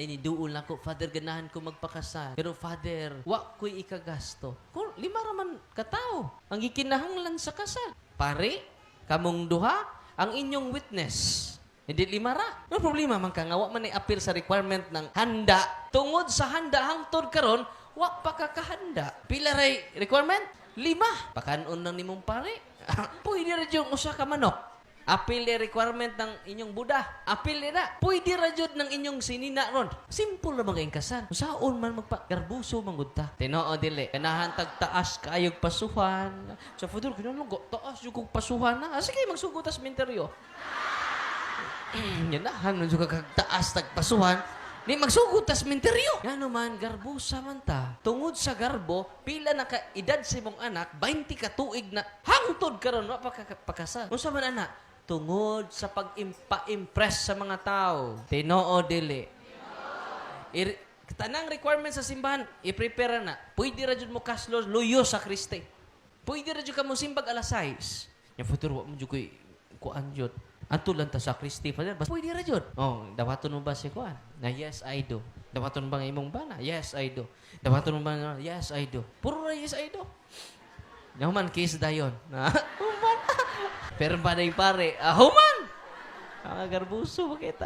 Iniduol ako, Father, ganahan ko magpakasal. Pero Father, wa ko'y ikagasto. Kung 5 raman katao, ang ikinahanglan sa kasal. Pare, kamong duha, ang inyong witness. Hindi 5 ra. No problema man ka nga, wa man appeal sa requirement ng handa. Tungod sa handa hangtod karon, wa pa kakahanda. Pila ray requirement? 5. Pakanon lang nimong pare. Pwede ra yung usa ka manok. Apil na requirement ng inyong Buddha. Apil na. Pwede ra jud ng inyong sinina ron. Simple na mga ingkasan. Saon man magpa-garbuso manggudta. Tinoo dili. Kanahan tagtaas kayog pasuhan. Sa Father, kinalong taas yung kong pasuhan na. Sige, magsugot sa minteryo. Yan na. Hanon yung kagtaas tagpasuhan. Ni magsugot sa minteryo. Yan naman, garbusa man ta. Tungod sa garbo, pila na ka-edad sa imong anak, 20 ka tuig na hangtod karon wa pakasal. Unsa man anak? Tungod sa pag-impress sa mga tao. Tinoo dili. Tanang requirements sa simbahan, i-prepare na. Pwede ra jud mo kaslo luyo sa Kriste. Pwede ra jud ka mo simbag alas 6. Nya futuro wa mo jud koy kuan jud. Anto lang ta sa Kriste Father. Bas pwede ra jud. Oh, dawaton mo ba si kuan? Na yes I do. Dawaton ba nga imong bana? Yes I do. Dawaton mo ba nga? Yes I do. Puro ra yes I do. Naman case dayon. Human. Pero ba na yung pare? Human! Ang garbuso, bakit